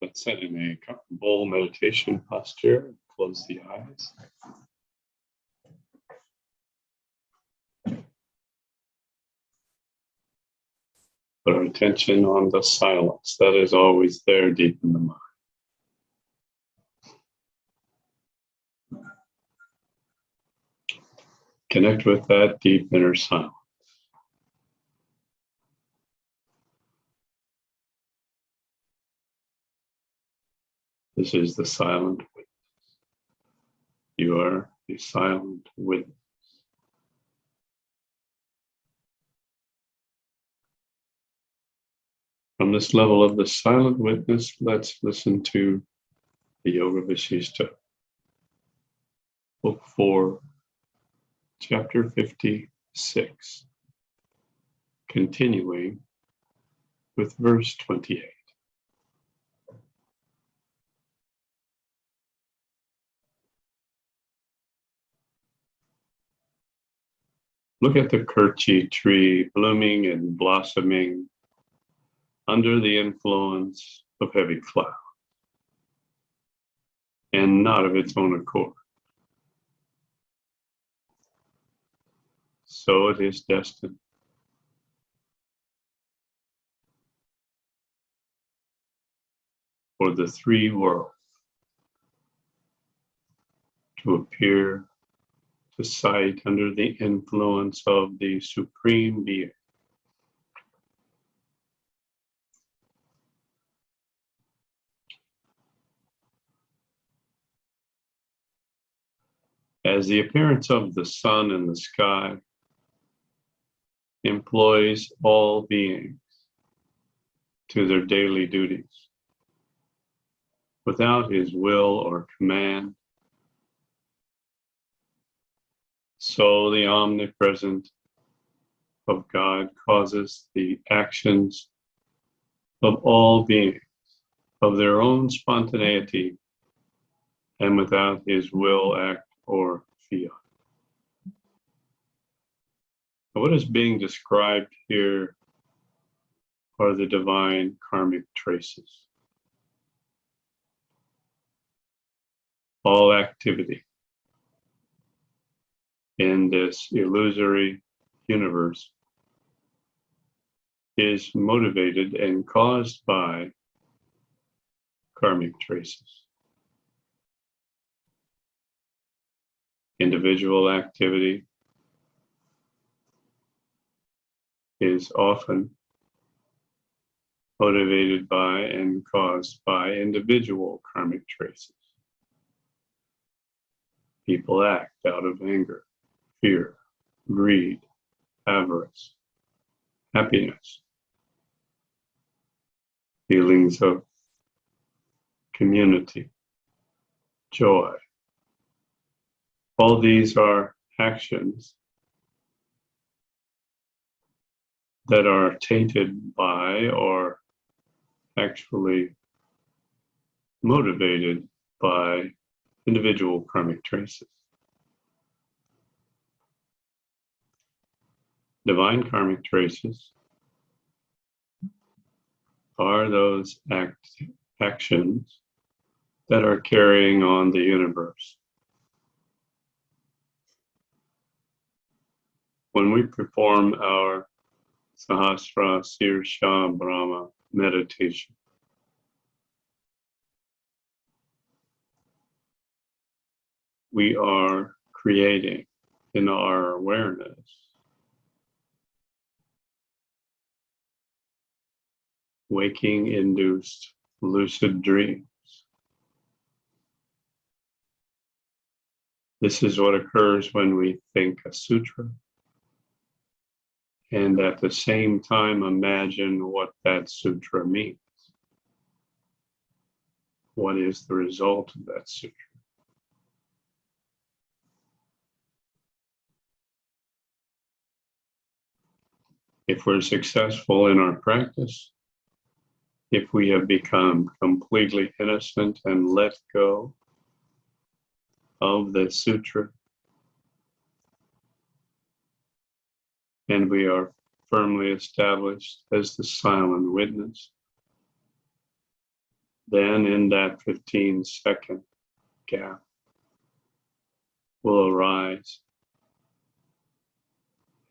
Let's sit in a comfortable meditation posture. Close the eyes. Put our attention on the silence that is always there deep in the mind. Connect with that deep inner silence. This is the silent witness. You are the silent witness. From this level of the silent witness, let's listen to the Yoga Vasishta, Book 4, Chapter 56, continuing with verse 28. Look at the Kirchi tree blooming and blossoming under the influence of heavy cloud, and not of its own accord. So it is destined. For the three worlds to appear to sight under the influence of the Supreme Being. As the appearance of the sun in the sky employs all beings to their daily duties, without his will or command, so the omnipresence of God causes the actions of all beings of their own spontaneity and without his will, act, or fiat. What is being described here are the divine karmic traces. All activity in this illusory universe is motivated and caused by karmic traces. Individual activity is often motivated by and caused by individual karmic traces. People act out of anger, fear, greed, avarice, happiness, feelings of community, joy. All these are actions that are tainted by or actually motivated by individual karmic traces. Divine karmic traces are those actions that are carrying on the universe. When we perform our Sahasra Sirsha Brahma meditation, we are creating in our awareness waking induced lucid dreams. This is what occurs when we think a sutra and at the same time imagine what that sutra means. What is the result of that sutra? If we're successful in our practice, if we have become completely innocent and let go of the sutra, and we are firmly established as the silent witness, then in that 15-second gap will arise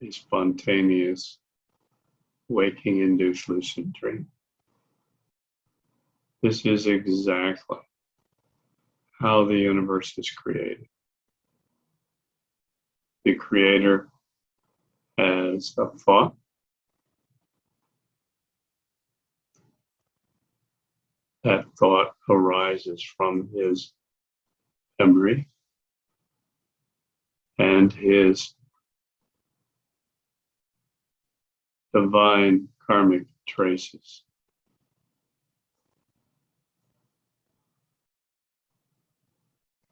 a spontaneous waking-induced lucid dream. This is exactly how the universe is created. The Creator has a thought. That thought arises from his memory and his divine karmic traces.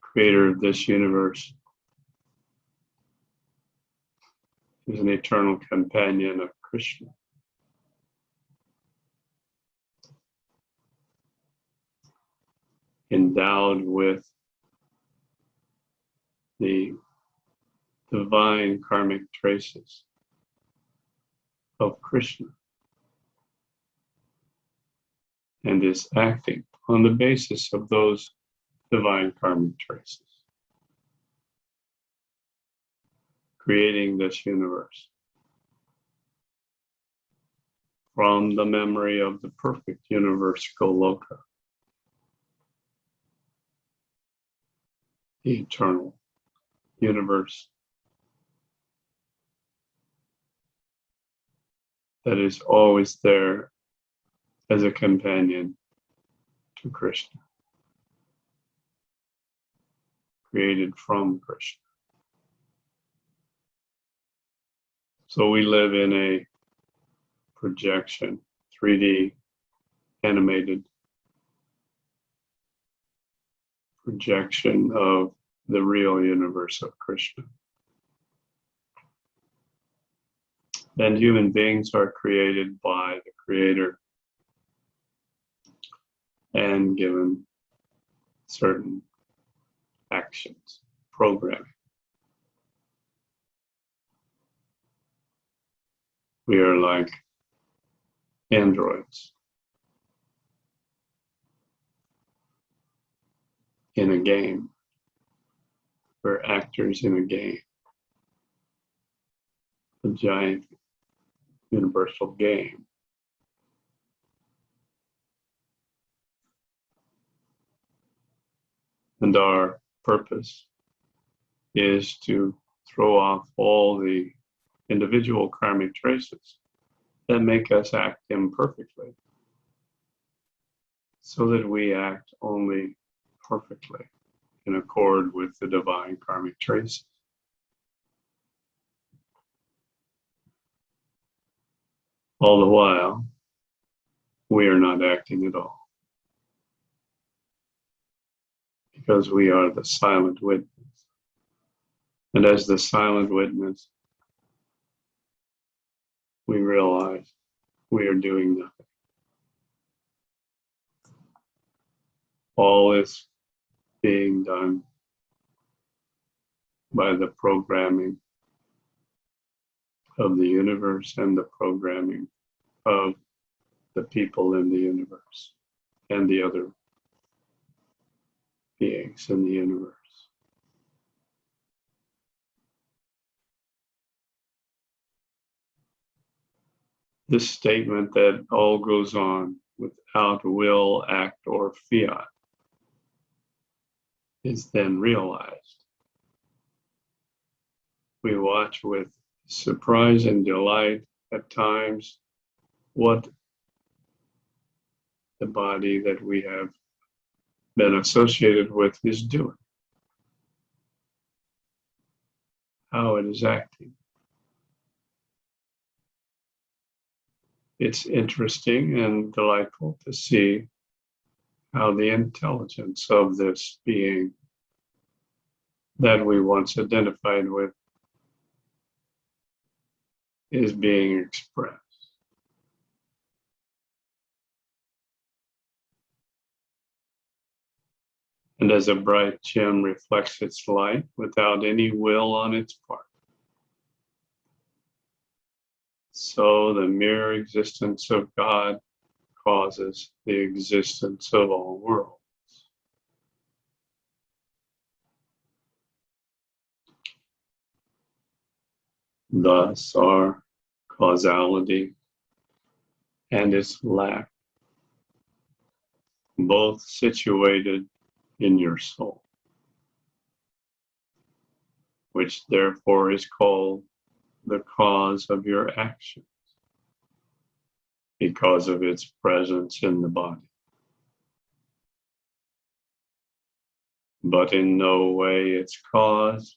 Creator of this universe is an eternal companion of Krishna. Endowed with the divine karmic traces of Krishna, and is acting on the basis of those divine karmic traces, creating this universe from the memory of the perfect universe Goloka, the eternal universe that is always there as a companion to Krishna, created from Krishna. So we live in a projection, 3D animated projection of the real universe of Krishna. And human beings are created by the Creator and given certain actions, programming. We are like androids in a game. We're actors in a game, a giant universal game. And our purpose is to throw off all the individual karmic traces that make us act imperfectly, so that we act only perfectly in accord with the divine karmic traces. All the while, we are not acting at all, because we are the silent witness. And as the silent witness, we realize we are doing nothing. All is being done by the programming of the universe and the programming of the people in the universe and the other beings in the universe. This statement that all goes on without will, act, or fiat is then realized. We watch with surprise and delight at times what the body that we have been associated with is doing, how it is acting. It's interesting and delightful to see how the intelligence of this being that we once identified with is being expressed. And as a bright gem reflects its light without any will on its part, so the mere existence of God causes the existence of all worlds. Thus are causality and its lack both situated in your soul, which therefore is called the cause of your actions because of its presence in the body. But in no way its cause,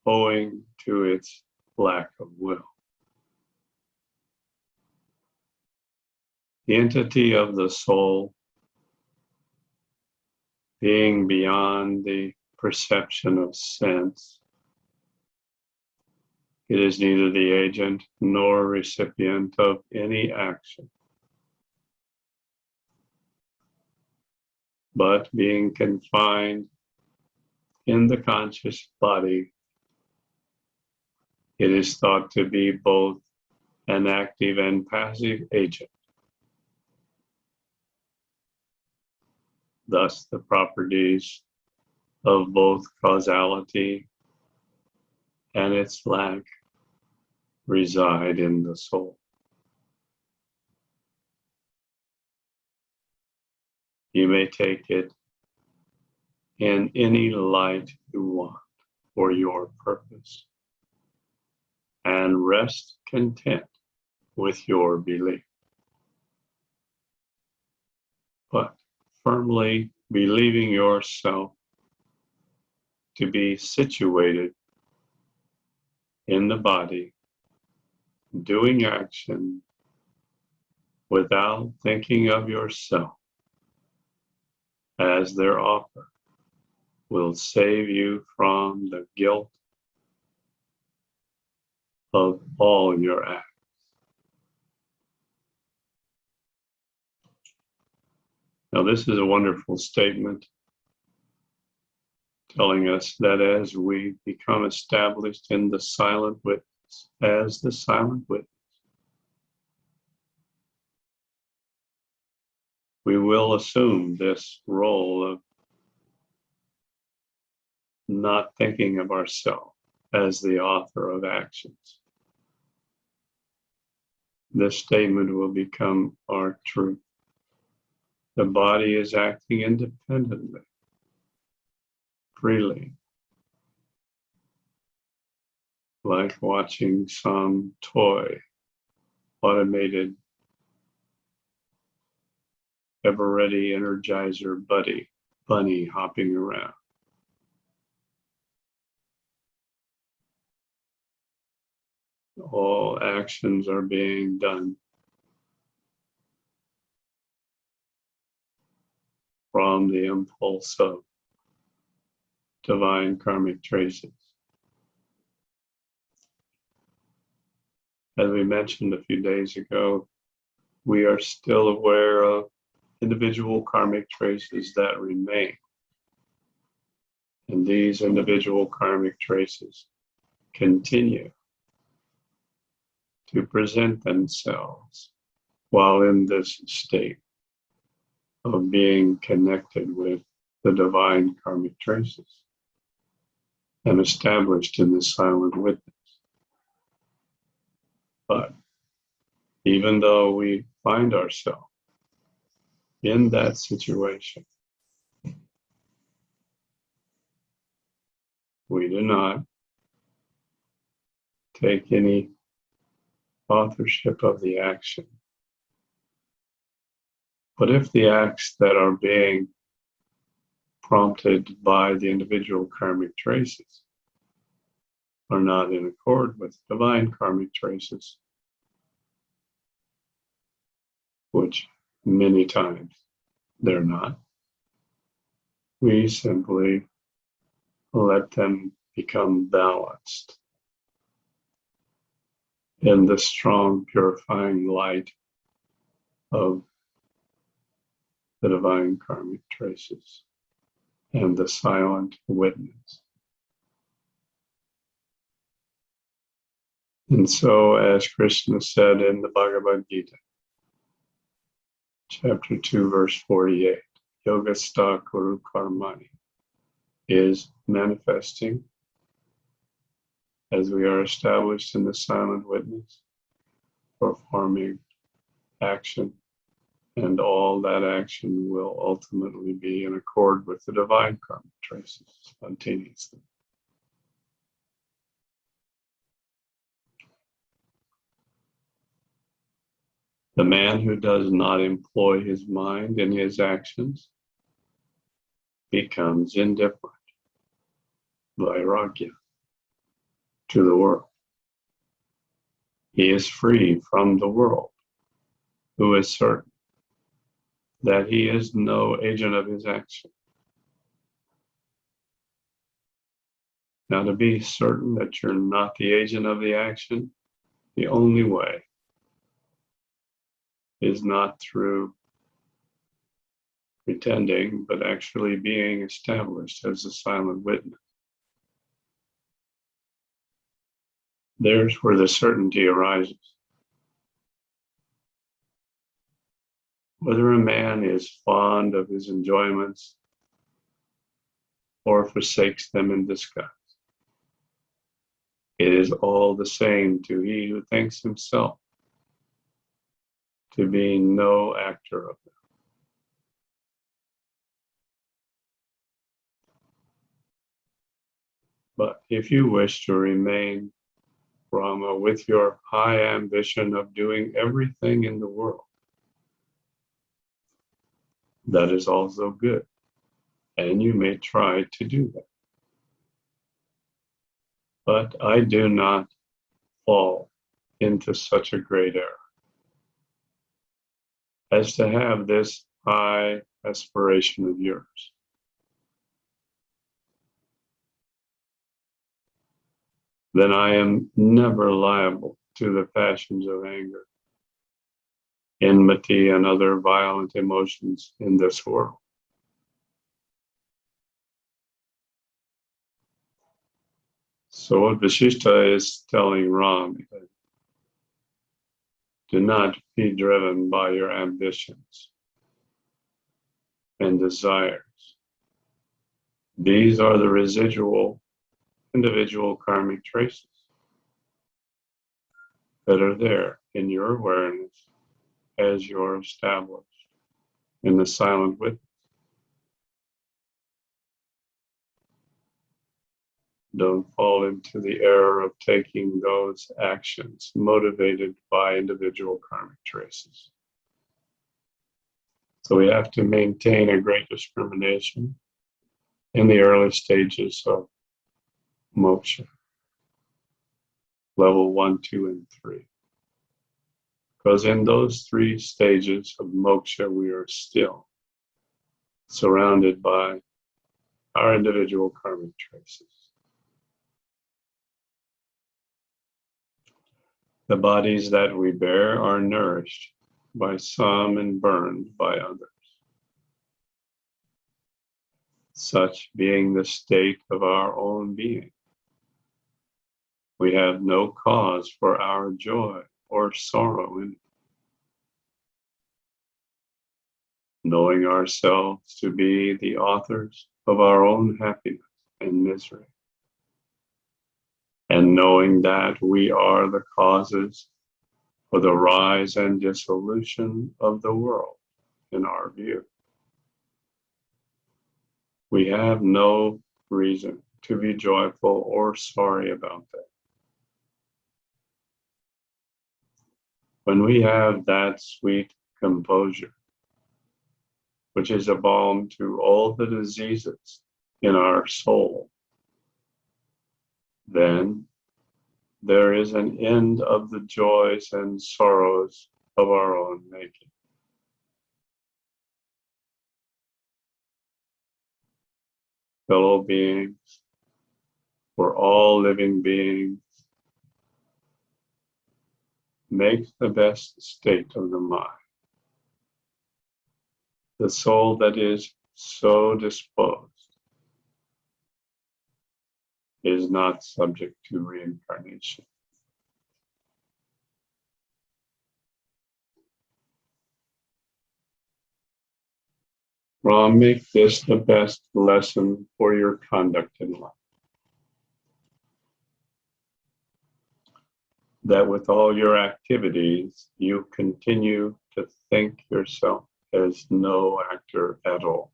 owing to its lack of will. The entity of the soul, being beyond the perception of sense, it is neither the agent nor recipient of any action, but being confined in the conscious body, it is thought to be both an active and passive agent. Thus, the properties of both causality and its lack reside in the soul. You may take it in any light you want for your purpose and rest content with your belief. But firmly believing yourself to be situated in the body, doing action without thinking of yourself as their offer, will save you from the guilt of all your acts. Now, this is a wonderful statement telling us that as we become established in the silent witness, as the silent witness, we will assume this role of not thinking of ourselves as the author of actions. This statement will become our truth. The body is acting independently, freely, like watching some toy, automated, ever-ready Energizer bunny hopping around. All actions are being done from the impulse of divine karmic traces. As we mentioned a few days ago, we are still aware of individual karmic traces that remain. And these individual karmic traces continue to present themselves while in this state of being connected with the divine karmic traces and established in the silent witness. But even though we find ourselves in that situation, we do not take any authorship of the action. But if the acts that are being prompted by the individual karmic traces are not in accord with divine karmic traces, which many times they're not, we simply let them become balanced in the strong purifying light of the divine karmic traces and the silent witness. And so, as Krishna said in the Bhagavad Gita, Chapter 2, verse 48. Yogastha Kuru Karmani is manifesting as we are established in the silent witness, performing action, and all that action will ultimately be in accord with the divine karma traces spontaneously. The man who does not employ his mind in his actions becomes indifferent, vairagya, to the world. He is free from the world, who is certain that he is no agent of his action. Now, to be certain that you're not the agent of the action, the only way is not through pretending, but actually being established as a silent witness. There's where the certainty arises. Whether a man is fond of his enjoyments or forsakes them in disgust, it is all the same to he who thinks himself to be no actor of them. But if you wish to remain Brahma with your high ambition of doing everything in the world, that is also good, and you may try to do that. But I do not fall into such a great error as to have this high aspiration of yours. Then I am never liable to the passions of anger, enmity, and other violent emotions in this world. So what Vasishtha is telling Ram is, do not be driven by your ambitions and desires. These are the residual individual karmic traces that are there in your awareness as you're established in the silent witness. Don't fall into the error of taking those actions motivated by individual karmic traces. So we have to maintain a great discrimination in the early stages of moksha, level 1, 2, and 3. Because in those 3 stages of moksha, we are still surrounded by our individual karmic traces. The bodies that we bear are nourished by some and burned by others. Such being the state of our own being, we have no cause for our joy or sorrow in it. Knowing ourselves to be the authors of our own happiness and misery, and knowing that we are the causes for the rise and dissolution of the world, in our view, we have no reason to be joyful or sorry about that. When we have that sweet composure, which is a balm to all the diseases in our soul, then there is an end of the joys and sorrows of our own making. Fellow beings, for all living beings, make the best state of the mind. The soul that is so disposed is not subject to reincarnation. Make this the best lesson for your conduct in life. That with all your activities, you continue to think yourself as no actor at all.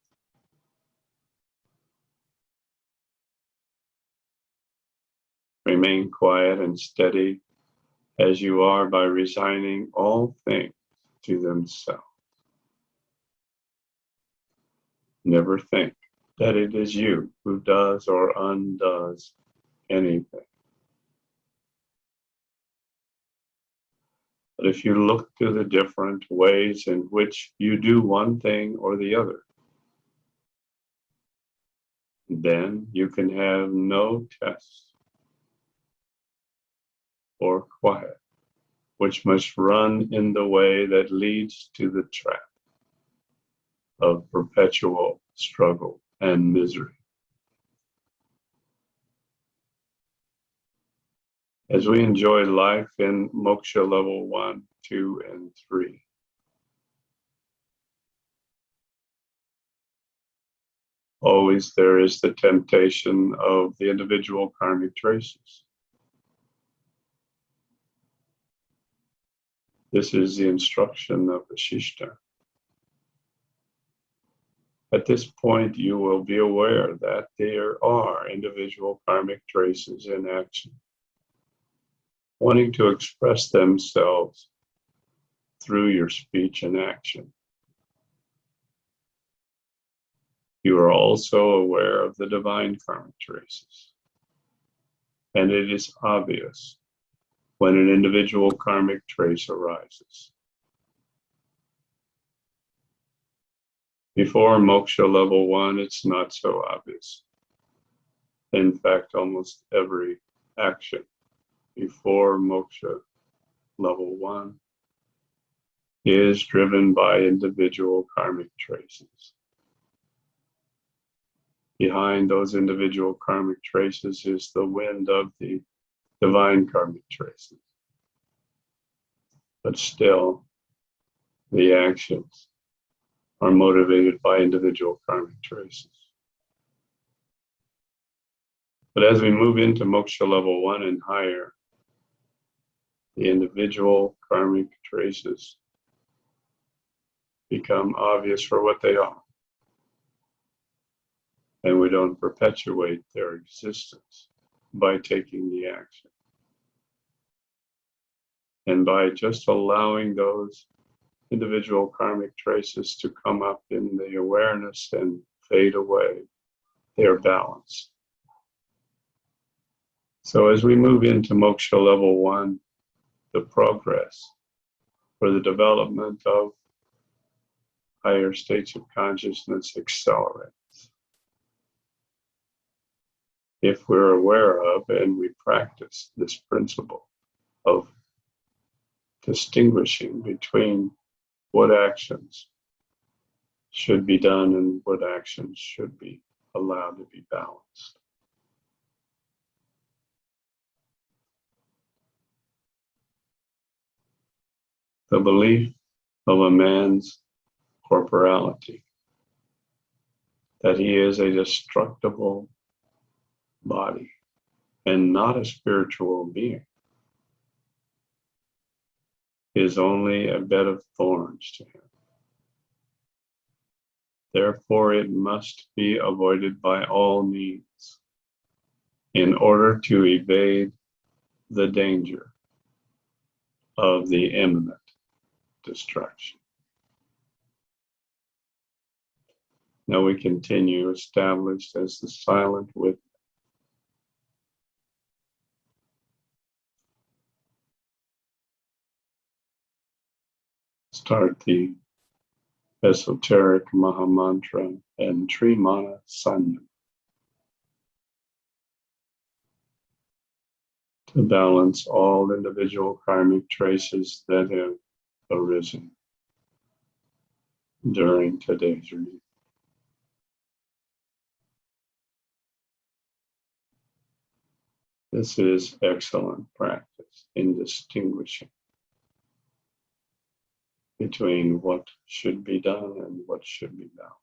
Remain quiet and steady as you are by resigning all things to themselves. Never think that it is you who does or undoes anything. But if you look to the different ways in which you do one thing or the other, then you can have no test or quiet, which must run in the way that leads to the trap of perpetual struggle and misery. As we enjoy life in moksha level 1, 2, and 3, always there is the temptation of the individual karmic traces. This is the instruction of Vasishtha. At this point, you will be aware that there are individual karmic traces in action, wanting to express themselves through your speech and action. You are also aware of the divine karmic traces, and it is obvious when an individual karmic trace arises. Before moksha level 1, it's not so obvious. In fact, almost every action before moksha level 1 is driven by individual karmic traces. Behind those individual karmic traces is the wind of the divine karmic traces. But still, the actions are motivated by individual karmic traces. But as we move into moksha level 1 and higher, the individual karmic traces become obvious for what they are. And we don't perpetuate their existence by taking the action. And by just allowing those individual karmic traces to come up in the awareness and fade away, they're balanced. So as we move into moksha level 1, the progress for the development of higher states of consciousness accelerates. If we're aware of and we practice this principle of distinguishing between what actions should be done and what actions should be allowed to be balanced. The belief of a man's corporality, that he is a destructible body and not a spiritual being, is only a bed of thorns to him. Therefore, it must be avoided by all means in order to evade the danger of the imminent destruction. Now we continue, established as the silent witness. Start the esoteric Mahamantra and Trimana Sanya to balance all individual karmic traces that have arisen during today's reading. This is excellent practice in distinguishing between what should be done and what should be balanced.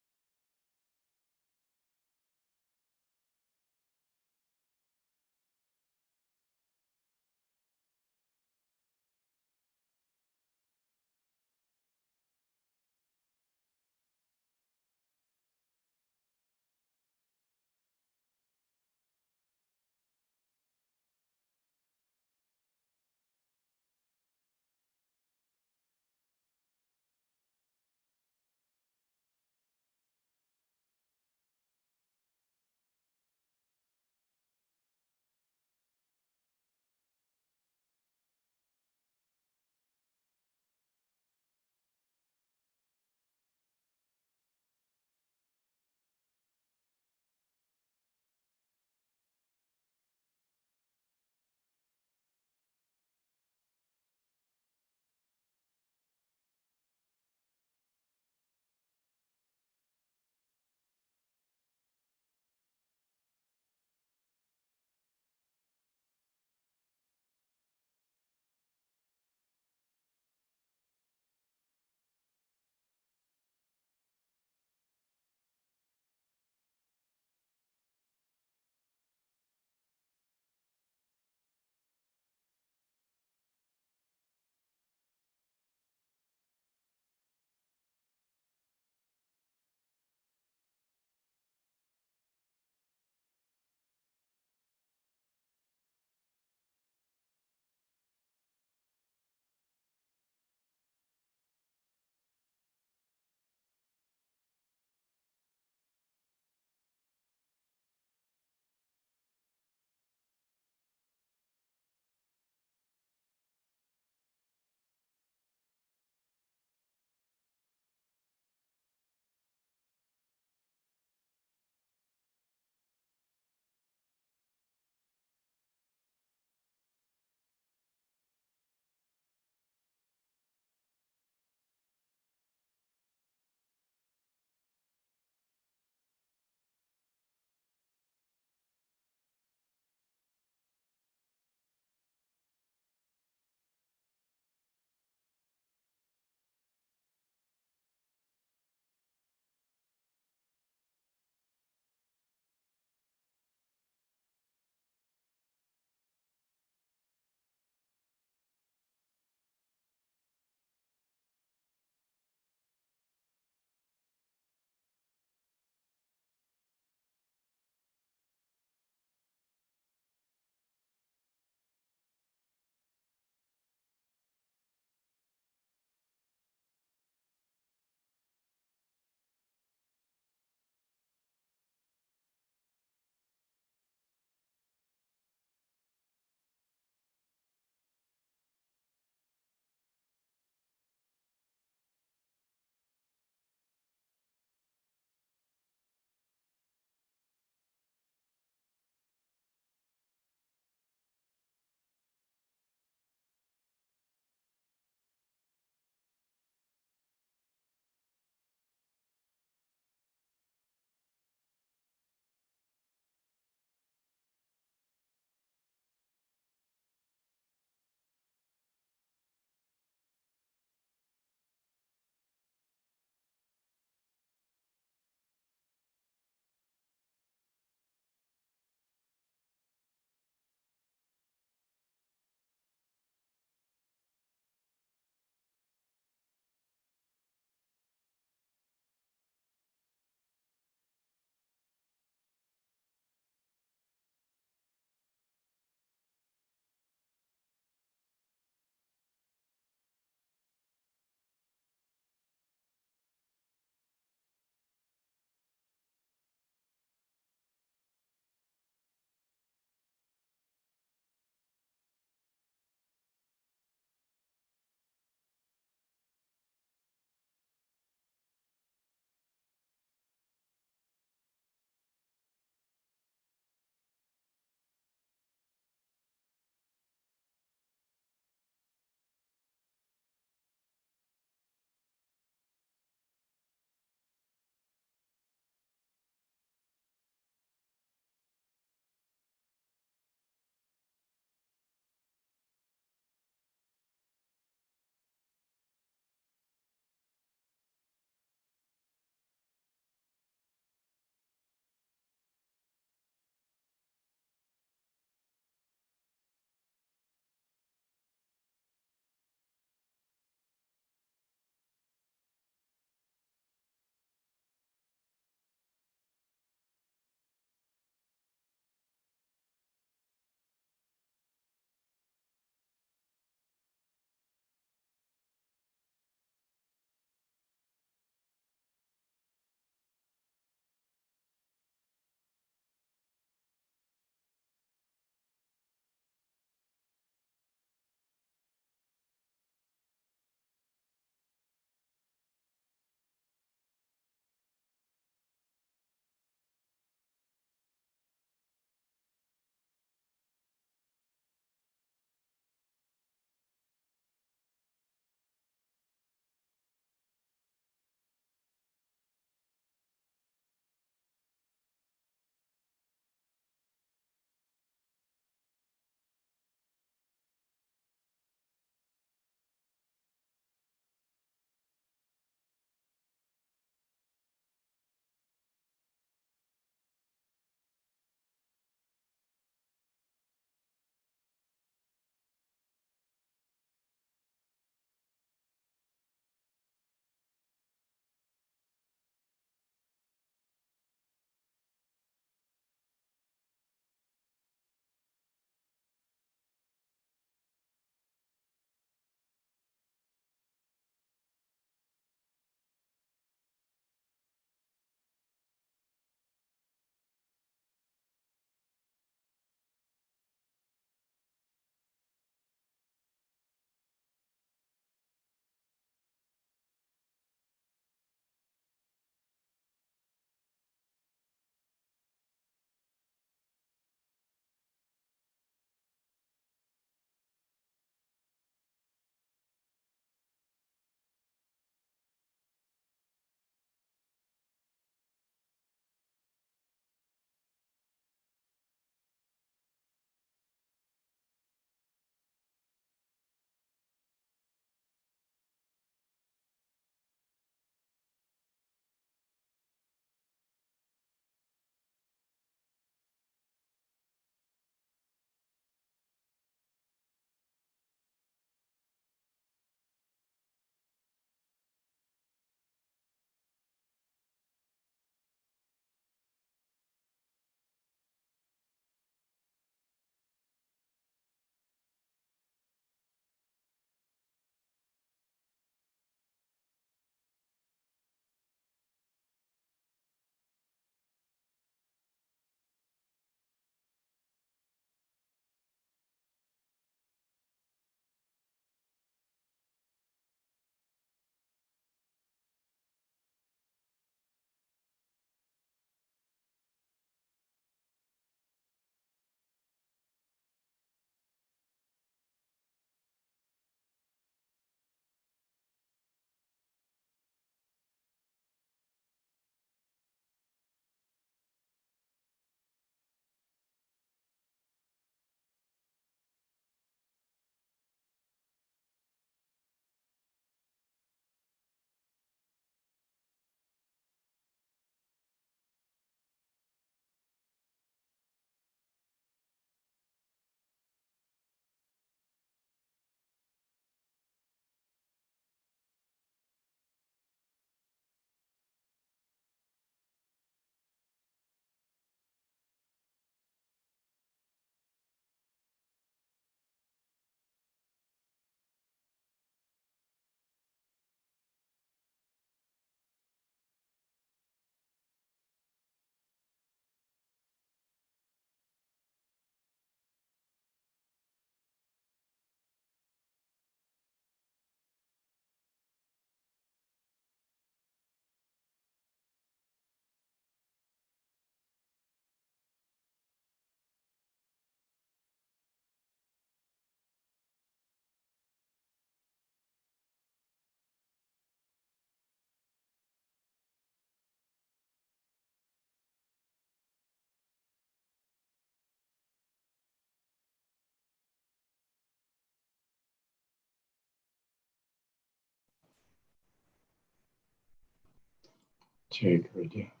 Take a deep